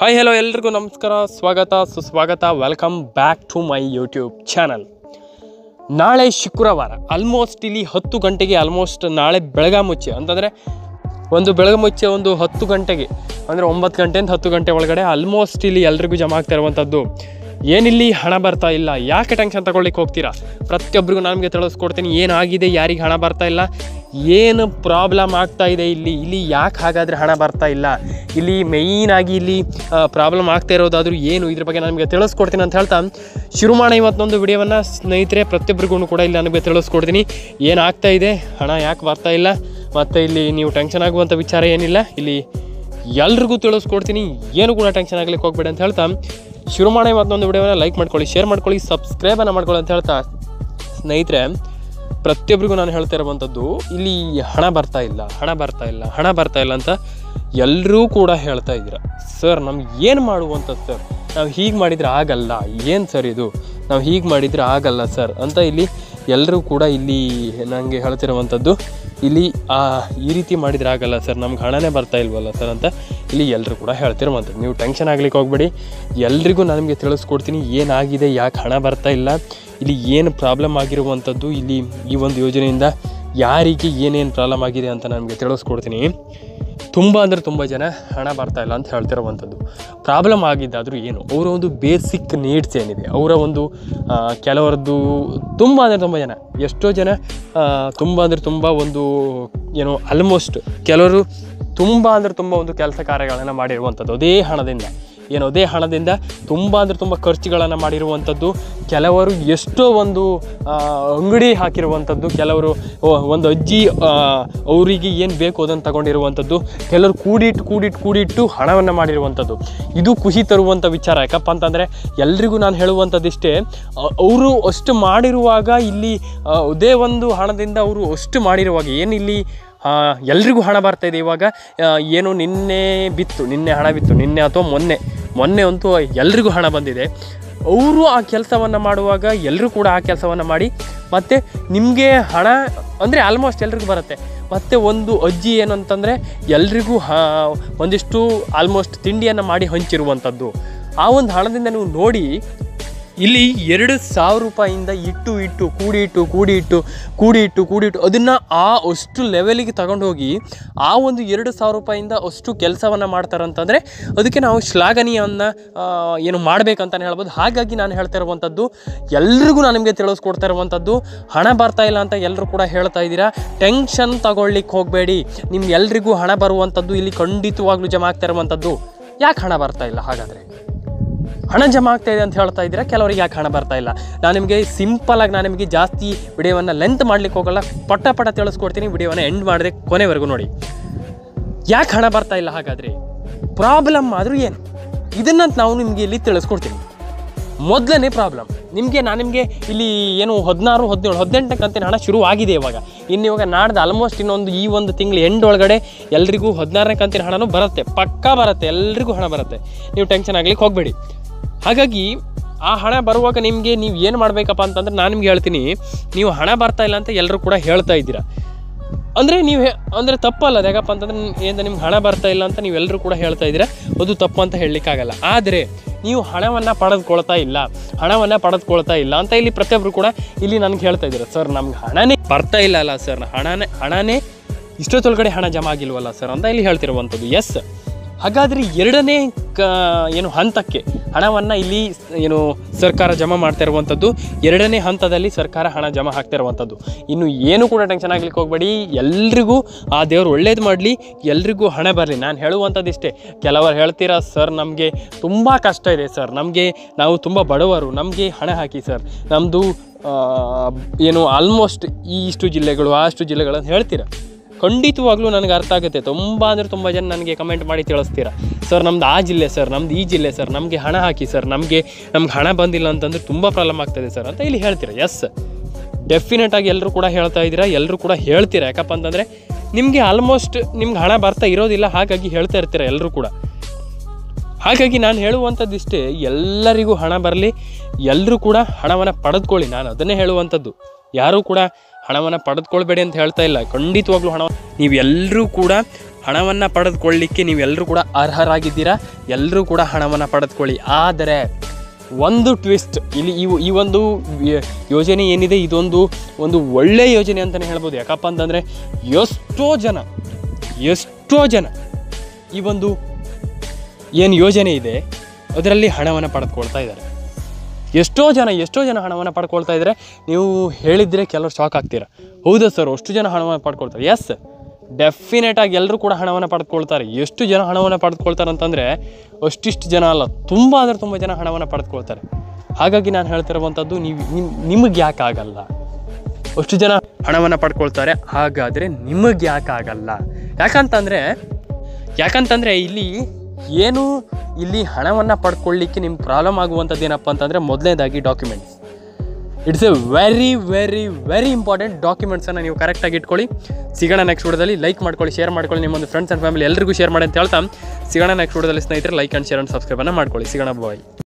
Hi hello ಎಲ್ರಿಗೂ ನಮಸ್ಕಾರ, ಸ್ವಾಗತ ಸುಸ್ವಾಗತ, welcome back to my YouTube channel. ನಾಳೆ ಶುಕ್ರವಾರ ಆಲ್ಮೋಸ್ಟ್ ಇಲ್ಲಿ 10 ಗಂಟೆಗೆ ಆಲ್ಮೋಸ್ಟ್ ನಾಳೆ ಬೆಳಗಾಮುಚ್ಚೆ ಅಂತಂದರೆ ಬೆಳಗಾಮುಚ್ಚೆ 10 ಗಂಟೆಗೆ ಅಂದರೆ 9 ಗಂಟೆಯಿಂದ 10 ಗಂಟೆ ಒಳಗಡೆ ಆಲ್ಮೋಸ್ಟ್ ಇಲ್ಲಿ ಎಲ್ರಿಗೂ ಜಮಾ ಆಗ್ತಾ ಇರುವಂಥದ್ದು. ಏನಿಲ್ಲಿ ಹಣ ಬರ್ತಾ ಇಲ್ಲ, ಯಾಕೆ ಟೆನ್ಷನ್ ತಗೊಳ್ಳಿಕ್ಕೆ ಹೋಗ್ತೀರಾ? ಪ್ರತಿಯೊಬ್ಬರಿಗೂ ನಮಗೆ ತಿಳಿಸ್ಕೊಡ್ತೀನಿ ಏನಾಗಿದೆ, ಯಾರಿಗೆ ಹಣ ಬರ್ತಾ ಇಲ್ಲ, ಏನು ಪ್ರಾಬ್ಲಮ್ ಆಗ್ತಾ ಇದೆ, ಇಲ್ಲಿ ಯಾಕೆ ಹಾಗಾದರೆ ಹಣ ಬರ್ತಾ ಇಲ್ಲ, ಇಲ್ಲಿ ಮೇಯ್ನಾಗಿ ಇಲ್ಲಿ ಪ್ರಾಬ್ಲಮ್ ಆಗ್ತಾ ಇರೋದಾದರೂ ಏನು, ಇದ್ರ ಬಗ್ಗೆ ನನಗೆ ತಿಳಿಸ್ಕೊಡ್ತೀನಿ ಅಂತ ಹೇಳ್ತಾ ಶುರು ಮಾಡೋಣ ಇವತ್ತೊಂದು ವಿಡಿಯೋವನ್ನು. ಸ್ನೇಹಿತರೆ, ಪ್ರತಿಯೊಬ್ಬರಿಗೂ ಕೂಡ ಇಲ್ಲಿ ನನಗೆ ತಿಳಿಸ್ಕೊಡ್ತೀನಿ ಏನಾಗ್ತಾ ಇದೆ, ಹಣ ಯಾಕೆ ಬರ್ತಾ ಇಲ್ಲ, ಮತ್ತು ಇಲ್ಲಿ ನೀವು ಟೆನ್ಷನ್ ಆಗುವಂಥ ವಿಚಾರ ಏನಿಲ್ಲ, ಇಲ್ಲಿ ಎಲ್ರಿಗೂ ತಿಳಿಸ್ಕೊಡ್ತೀನಿ, ಏನು ಕೂಡ ಟೆನ್ಷನ್ ಆಗ್ಲಿಕ್ಕೆ ಹೋಗ್ಬೇಡಿ ಅಂತ ಹೇಳ್ತಾ ಶುರು ಮಾಡೋಣ ಇವತ್ತೊಂದು ವಿಡಿಯೋನ. ಲೈಕ್ ಮಾಡ್ಕೊಳ್ಳಿ, ಶೇರ್ ಮಾಡ್ಕೊಳ್ಳಿ, ಸಬ್ಸ್ಕ್ರೈಬನ್ನು ಮಾಡ್ಕೊಳ್ಳಿ ಅಂತ ಹೇಳ್ತಾ ಸ್ನೇಹಿತರೆ, ಪ್ರತಿಯೊಬ್ಬರಿಗೂ ನಾನು ಹೇಳ್ತಾ ಇರುವಂಥದ್ದು ಇಲ್ಲಿ ಹಣ ಬರ್ತಾ ಇಲ್ಲ ಅಂತ ಎಲ್ಲರೂ ಕೂಡ ಹೇಳ್ತಾ ಇದ್ದೀರ. ಸರ್ ನಮ್ಗೆ ಏನು ಮಾಡುವಂಥದ್ದು ಸರ್, ನಾವು ಹೀಗೆ ಮಾಡಿದರೆ ಆಗಲ್ಲ, ಏನು ಸರ್ ಇದು, ನಾವು ಹೀಗೆ ಮಾಡಿದರೆ ಆಗಲ್ಲ ಸರ್ ಅಂತ ಇಲ್ಲಿ ಎಲ್ಲರೂ ಕೂಡ ಇಲ್ಲಿ ನನಗೆ ಹೇಳ್ತಿರುವಂಥದ್ದು. ಇಲ್ಲಿ ಈ ರೀತಿ ಮಾಡಿದರೆ ಆಗಲ್ಲ ಸರ್, ನಮ್ಗೆ ಹಣನೇ ಬರ್ತಾ ಇಲ್ವಲ್ಲ ಸರ್ ಅಂತ ಇಲ್ಲಿ ಎಲ್ಲರೂ ಕೂಡ ಹೇಳ್ತಿರುವಂಥದ್ದು. ನೀವು ಟೆನ್ಷನ್ ಆಗ್ಲಿಕ್ಕೆ ಹೋಗ್ಬೇಡಿ, ಎಲ್ರಿಗೂ ನನಗೆ ತಿಳಿಸ್ಕೊಡ್ತೀನಿ ಏನಾಗಿದೆ, ಯಾಕೆ ಹಣ ಬರ್ತಾ ಇಲ್ಲ, ಇಲ್ಲಿ ಏನು ಪ್ರಾಬ್ಲಮ್ ಆಗಿರುವಂಥದ್ದು, ಇಲ್ಲಿ ಈ ಒಂದು ಯೋಜನೆಯಿಂದ ಯಾರಿಗೆ ಏನೇನು ಪ್ರಾಬ್ಲಮ್ ಆಗಿದೆ ಅಂತ ನನಗೆ ತಿಳಿಸ್ಕೊಡ್ತೀನಿ. ತುಂಬ ಅಂದರೆ ತುಂಬ ಜನ ಹಣ ಬರ್ತಾಯಿಲ್ಲ ಅಂತ ಹೇಳ್ತಿರುವಂಥದ್ದು. ಪ್ರಾಬ್ಲಮ್ ಆಗಿದ್ದಾದರೂ ಏನು, ಅವರ ಒಂದು ಬೇಸಿಕ್ ನೀಡ್ಸ್ ಏನಿದೆ, ಅವರ ಒಂದು ಕೆಲವರದ್ದು ತುಂಬ ಅಂದರೆ ತುಂಬ ಜನ, ಎಷ್ಟೋ ಜನ ತುಂಬ ಅಂದರೆ ತುಂಬ ಆಲ್ಮೋಸ್ಟ್ ಕೆಲವರು ತುಂಬ ಅಂದರೆ ತುಂಬ ಒಂದು ಕೆಲಸ ಕಾರ್ಯಗಳನ್ನು ಮಾಡಿರುವಂಥದ್ದು ಅದೇ ಹಣದಿಂದ ತುಂಬ ಅಂದರೆ ತುಂಬ ಖರ್ಚುಗಳನ್ನು ಮಾಡಿರುವಂಥದ್ದು. ಕೆಲವರು ಎಷ್ಟೋ ಒಂದು ಅಂಗಡಿ ಹಾಕಿರುವಂಥದ್ದು, ಕೆಲವರು ಒಂದು ಅಜ್ಜಿ ಅವರಿಗೆ ಏನು ಬೇಕು ಅದನ್ನು ತಗೊಂಡಿರುವಂಥದ್ದು, ಕೆಲವರು ಕೂಡಿಟ್ಟು ಹಣವನ್ನು ಮಾಡಿರುವಂಥದ್ದು. ಇದು ಖುಷಿ ತರುವಂಥ ವಿಚಾರ. ಯಾಕಪ್ಪ ಅಂತಂದರೆ ಎಲ್ರಿಗೂ ನಾನು ಹೇಳುವಂಥದ್ದಿಷ್ಟೇ, ಅವರು ಅಷ್ಟು ಮಾಡಿರುವಾಗ ಇಲ್ಲಿ ಅದೇ ಒಂದು ಹಣದಿಂದ ಅವರು ಅಷ್ಟು ಮಾಡಿರುವಾಗ ಏನಿಲ್ಲಿ ಎಲ್ರಿಗೂ ಹಣ ಬರ್ತಾಯಿದೆ. ಇವಾಗ ಏನು ನಿನ್ನೆ ಹಣ ಬಿತ್ತು, ನಿನ್ನೆ ಅಥವಾ ಮೊನ್ನೆ ಅಂತೂ ಎಲ್ರಿಗೂ ಹಣ ಬಂದಿದೆ. ಅವರು ಆ ಕೆಲಸವನ್ನು ಮಾಡುವಾಗ ಎಲ್ಲರೂ ಕೂಡ ಆ ಕೆಲಸವನ್ನು ಮಾಡಿ ಮತ್ತು ನಿಮಗೆ ಹಣ ಅಂದರೆ ಆಲ್ಮೋಸ್ಟ್ ಎಲ್ರಿಗೂ ಬರುತ್ತೆ. ಮತ್ತು ಒಂದು ಅಜ್ಜಿ ಏನಂತಂದರೆ ಎಲ್ರಿಗೂ ಒಂದಿಷ್ಟು ಆಲ್ಮೋಸ್ಟ್ ತಿಂಡಿಯನ್ನು ಮಾಡಿ ಹಂಚಿರುವಂಥದ್ದು. ಆ ಒಂದು ಹಣದಿಂದ ನೀವು ನೋಡಿ, ಇಲ್ಲಿ 2,000 ರೂಪಾಯಿಂದ ಇಟ್ಟು ಕೂಡಿಟ್ಟು ಅದನ್ನು ಅಷ್ಟು ಲೆವೆಲಿಗೆ ತಗೊಂಡು ಹೋಗಿ ಆ ಒಂದು 2,000 ರೂಪಾಯಿಂದ ಅಷ್ಟು ಕೆಲಸವನ್ನು ಮಾಡ್ತಾರಂತಂದರೆ ಅದಕ್ಕೆ ನಾವು ಶ್ಲಾಘನೀಯವನ್ನು ಏನು ಮಾಡಬೇಕಂತಲೇ ಹೇಳ್ಬೋದು. ಹಾಗಾಗಿ ನಾನು ಹೇಳ್ತಾ ಇರುವಂಥದ್ದು, ಎಲ್ರಿಗೂ ನಾನು ನಿಮಗೆ ತಿಳಿಸ್ಕೊಡ್ತಾ ಇರುವಂಥದ್ದು, ಹಣ ಬರ್ತಾ ಇಲ್ಲ ಅಂತ ಎಲ್ಲರೂ ಕೂಡ ಹೇಳ್ತಾ ಇದ್ದೀರಾ. ಟೆನ್ಷನ್ ತಗೊಳ್ಳಿಕ್ಕೆ ಹೋಗಬೇಡಿ, ನಿಮ್ಗೆ ಎಲ್ರಿಗೂ ಹಣ ಬರುವಂಥದ್ದು ಇಲ್ಲಿ ಖಂಡಿತವಾಗ್ಲೂ ಜಮಾ ಆಗ್ತಾ ಇರುವಂಥದ್ದು. ಯಾಕೆ ಹಣ ಬರ್ತಾ ಇಲ್ಲ ಹಾಗಾದರೆ? ಹಣ ಜಮಾ ಆಗ್ತಾ ಇದೆ ಅಂತ ಹೇಳ್ತಾ ಇದ್ದೀರಾ, ಕೆಲವರಿಗೆ ಯಾಕೆ ಹಣ ಬರ್ತಾ ಇಲ್ಲ? ನಾನು ನಿಮಗೆ ಸಿಂಪಲಾಗಿ, ನಾನು ನಿಮಗೆ ಜಾಸ್ತಿ ವಿಡಿಯೋವನ್ನು ಲೆಂತ್ ಮಾಡ್ಲಿಕ್ಕೆ ಹೋಗಲ್ಲ, ಪಟ ತಿಳಿಸ್ಕೊಡ್ತೀನಿ. ವಿಡಿಯೋವನ್ನು ಎಂಡ್ ಮಾಡಿದೆ ಕೊನೆವರೆಗೂ ನೋಡಿ. ಯಾಕೆ ಹಣ ಬರ್ತಾ ಇಲ್ಲ ಹಾಗಾದರೆ, ಪ್ರಾಬ್ಲಮ್ ಆದರೂ ಏನು, ಇದನ್ನು ನಾವು ನಿಮಗೆ ಇಲ್ಲಿ ತಿಳಿಸ್ಕೊಡ್ತೀನಿ. ಮೊದಲನೇ ಪ್ರಾಬ್ಲಮ್ ನಾನು ನಿಮಗೆ ಇಲ್ಲಿ ಏನು 16, 17, 18 ಕಂತಿನ ಹಣ ಶುರು ಆಗಿದೆ. ಇವಾಗ ನಾಡ್ದು ಆಲ್ಮೋಸ್ಟ್ ಈ ಒಂದು ತಿಂಗಳು ಎಂಡ್ ಒಳಗಡೆ ಎಲ್ರಿಗೂ 16ನೇ ಕಂತಿನ ಹಣನೂ ಬರುತ್ತೆ, ಪಕ್ಕಾ ಬರುತ್ತೆ, ಎಲ್ರಿಗೂ ಹಣ ಬರುತ್ತೆ. ನೀವು ಟೆನ್ಷನ್ ಆಗ್ಲಿಕ್ಕೆ ಹೋಗಬೇಡಿ. ಹಾಗಾಗಿ ಆ ಹಣ ಬರುವಾಗ ನೀವು ಏನು ಮಾಡಬೇಕಪ್ಪ ಅಂತಂದ್ರೆ, ನಾನು ನಿಮ್ಗೆ ಹೇಳ್ತೀನಿ, ನೀವು ಹಣ ಬರ್ತಾ ಇಲ್ಲ ಅಂತ ಎಲ್ಲರೂ ಕೂಡ ಹೇಳ್ತಾ ಇದ್ದೀರಾ ಅಂದರೆ ತಪ್ಪಲ್ಲ ಅದು. ಯಾಕಪ್ಪ ಅಂತಂದ್ರೆ ನಿಮ್ಗೆ ಹಣ ಬರ್ತಾ ಇಲ್ಲ ಅಂತ ನೀವೆಲ್ಲರೂ ಕೂಡ ಹೇಳ್ತಾ ಇದ್ದೀರಾ, ಅದು ತಪ್ಪು ಅಂತ ಹೇಳಲಿಕ್ಕಾಗಲ್ಲ. ಆದರೆ ನೀವು ಹಣವನ್ನು ಪಡೆದುಕೊಳ್ತಾ ಇಲ್ಲ ಅಂತ ಇಲ್ಲಿ ಪ್ರತಿಯೊಬ್ಬರು ಕೂಡ ಇಲ್ಲಿ ನನಗೆ ಹೇಳ್ತಾ ಇದ್ದೀರಾ. ಸರ್ ನಮ್ಗೆ ಹಣನೇ ಬರ್ತಾ ಇಲ್ಲ ಅಲ್ಲ ಸರ್, ಹಣನೇ ಇಷ್ಟೊತ್ತೊಳಗಡೆ ಹಣ ಜಮಾ ಆಗಿಲ್ವಲ್ಲ ಸರ್ ಅಂತ ಇಲ್ಲಿ ಹೇಳ್ತಿರುವಂಥದ್ದು. ಎಸ್, ಹಾಗಾದರೆ ಎರಡನೇ ಹಂತಕ್ಕೆ ಹಣವನ್ನು ಇಲ್ಲಿ ಸರ್ಕಾರ ಜಮಾ ಮಾಡ್ತಾ ಇರುವಂಥದ್ದು. ಎರಡನೇ ಹಂತದಲ್ಲಿ ಸರ್ಕಾರ ಹಣ ಜಮಾ ಹಾಕ್ತಾ ಇರುವಂಥದ್ದು. ಇನ್ನು ಏನು ಕೂಡ ಟೆನ್ಷನ್ ಆಗ್ಲಿಕ್ಕೆ ಹೋಗಬೇಡಿ, ಎಲ್ರಿಗೂ ಆ ದೇವರು ಒಳ್ಳೇದು ಮಾಡಲಿ, ಎಲ್ರಿಗೂ ಹಣ ಬರಲಿ. ನಾನು ಹೇಳುವಂಥದ್ದು ಇಷ್ಟೇ. ಕೆಲವರು ಹೇಳ್ತೀರಾ, ಸರ್ ನಮಗೆ ತುಂಬ ಕಷ್ಟ ಇದೆ ಸರ್, ನಾವು ತುಂಬ ಬಡವರು, ನಮಗೆ ಹಣ ಹಾಕಿ ಸರ್, ನಮ್ಮದು ಆಲ್ಮೋಸ್ಟ್ ಇಷ್ಟು ಜಿಲ್ಲೆಗಳು ಅಷ್ಟು ಜಿಲ್ಲೆಗಳು ಅಂತ ಹೇಳ್ತೀರಾ. ಖಂಡಿತವಾಗ್ಲೂ ನನಗೆ ಅರ್ಥ ಆಗುತ್ತೆ. ತುಂಬ ಜನ ನನಗೆ ಕಮೆಂಟ್ ಮಾಡಿ ತಿಳಿಸ್ತೀರಾ, ಸರ್ ನಮ್ದು ಆ ಜಿಲ್ಲೆ ಸರ್, ನಮ್ದು ಈ ಜಿಲ್ಲೆ ಸರ್, ನಮಗೆ ಹಣ ಹಾಕಿ ಸರ್, ನಮ್ಗೆ ಹಣ ಬಂದಿಲ್ಲ ಅಂತಂದರೆ ತುಂಬ ಪ್ರಾಬ್ಲಮ್ ಆಗ್ತಾಯಿದೆ ಸರ್ ಅಂತ ಇಲ್ಲಿ ಹೇಳ್ತೀರಾ. ಎಸ್, ಡೆಫಿನೆಟಾಗಿ ಎಲ್ಲರೂ ಕೂಡ ಹೇಳ್ತಾ ಇದ್ದೀರಾ, ಎಲ್ಲರೂ ಕೂಡ ಹೇಳ್ತೀರಾ. ಯಾಕಪ್ಪ ಅಂತಂದರೆ ನಿಮಗೆ ಆಲ್ಮೋಸ್ಟ್ ನಿಮ್ಗೆ ಹಣ ಬರ್ತಾ ಇರೋದಿಲ್ಲ, ಹಾಗಾಗಿ ಹೇಳ್ತಾ ಇರ್ತೀರ ಎಲ್ಲರೂ ಕೂಡ. ಹಾಗಾಗಿ ನಾನು ಹೇಳುವಂಥದ್ದಿಷ್ಟೇ, ಎಲ್ಲರಿಗೂ ಹಣ ಬರಲಿ, ಎಲ್ಲರೂ ಕೂಡ ಹಣವನ್ನು ಪಡೆದುಕೊಳ್ಳಿ. ನಾನು ಅದನ್ನೇ ಹೇಳುವಂಥದ್ದು. ಯಾರೂ ಕೂಡ ಹಣವನ್ನು ಪಡೆದುಕೊಳ್ಬೇಡಿ ಅಂತ ಹೇಳ್ತಾ ಇಲ್ಲ. ಖಂಡಿತವಾಗ್ಲೂ ನೀವೆಲ್ಲರೂ ಕೂಡ ಹಣವನ್ನು ಪಡೆದುಕೊಳ್ಳಲಿಕ್ಕೆ ನೀವೆಲ್ಲರೂ ಕೂಡ ಅರ್ಹರಾಗಿದ್ದೀರಾ. ಎಲ್ಲರೂ ಕೂಡ ಹಣವನ್ನು ಪಡೆದುಕೊಳ್ಳಿ. ಆದರೆ ಒಂದು ಟ್ವಿಸ್ಟ್ ಇಲ್ಲಿ, ಈ ಒಂದು ಯೋಜನೆ ಏನಿದೆ ಇದೊಂದು ಒಳ್ಳೆಯ ಯೋಜನೆ ಅಂತಲೇ ಹೇಳ್ಬೋದು. ಯಾಕಪ್ಪ ಅಂತಂದರೆ ಎಷ್ಟೋ ಜನ ಈ ಒಂದು ಏನು ಯೋಜನೆ ಇದೆ ಅದರಲ್ಲಿ ಹಣವನ್ನು ಪಡೆದುಕೊಳ್ತಾ ಇದ್ದಾರೆ. ಎಷ್ಟೋ ಜನ ಹಣವನ್ನು ಪಡ್ಕೊಳ್ತಾ ಇದ್ದಾರೆ. ನೀವು ಹೇಳಿದರೆ ಕೆಲವರು ಶಾಕ್ ಆಗ್ತೀರಾ. ಹೌದಾ ಸರ್, ಅಷ್ಟು ಜನ ಹಣವನ್ನು ಪಡ್ಕೊಳ್ತಾರೆ? ಎಸ್, ಡೆಫಿನೆಟಾಗಿ ಎಲ್ಲರೂ ಕೂಡ ಹಣವನ್ನು ಪಡೆದುಕೊಳ್ತಾರೆ. ಎಷ್ಟು ಜನ ಹಣವನ್ನು ಪಡೆದುಕೊಳ್ತಾರೆ ಅಂತಂದರೆ ಅಷ್ಟಿಷ್ಟು ಜನ ಅಲ್ಲ, ತುಂಬ ಜನ ಹಣವನ್ನು ಪಡೆದುಕೊಳ್ತಾರೆ. ಹಾಗಾಗಿ ನಾನು ಹೇಳ್ತಿರುವಂಥದ್ದು, ನಿಮಗೆ ಯಾಕೆ ಆಗಲ್ಲ? ಅಷ್ಟು ಜನ ಹಣವನ್ನು ಪಡ್ಕೊಳ್ತಾರೆ, ಹಾಗಾದರೆ ನಿಮಗೆ ಯಾಕೆ ಆಗಲ್ಲ? ಯಾಕಂತಂದರೆ ಇಲ್ಲಿ ಹಣವನ್ನು ಪಡ್ಕೊಳ್ಳಿಕ್ಕೆ ನಿಮ್ಗೆ ಪ್ರಾಬ್ಲಮ್ ಆಗುವಂಥದ್ದು ಏನಪ್ಪ ಅಂತಂದರೆ, ಮೊದಲನೇದಾಗಿ documents. It's a very very very important. ಡಾಕ್ಯುಮೆಂಟ್ಸನ್ನು ನೀವು ಕರೆಕ್ಟಾಗಿ ಇಟ್ಕೊಳ್ಳಿ. ಸಿಗೋಣ ನೆಕ್ಸ್ಟ್ ವಿಡಿಯೋದಲ್ಲಿ. ಲೈಕ್ ಮಾಡ್ಕೊಳ್ಳಿ, ಶೇರ್ ಮಾಡ್ಕೊಳ್ಳಿ, ನಿಮ್ಮೊಂದು ಫ್ರೆಂಡ್ಸ್ ಆ್ಯಂಡ್ ಫ್ಯಾಮಿಲಿ ಎಲ್ಲರಿಗೂ ಶೇರ್ ಮಾಡಿ ಅಂತ ಹೇಳ್ತಾ ಸಿಗೋಣ ನೆಕ್ಸ್ಟ್ ವಿಡಿಯೋದಲ್ಲಿ. ಸ್ನೇಹಿತರೆ, ಲೈಕ್ ಆ್ಯಂಡ್ ಶೇರ್ ಆ್ಯಂಡ್ ಸಬ್ಸ್ಕ್ರೈಬನ್ನು ಮಾಡ್ಕೊಳ್ಳಿ. ಸಿಗೋಣ, ಬಾಯ್.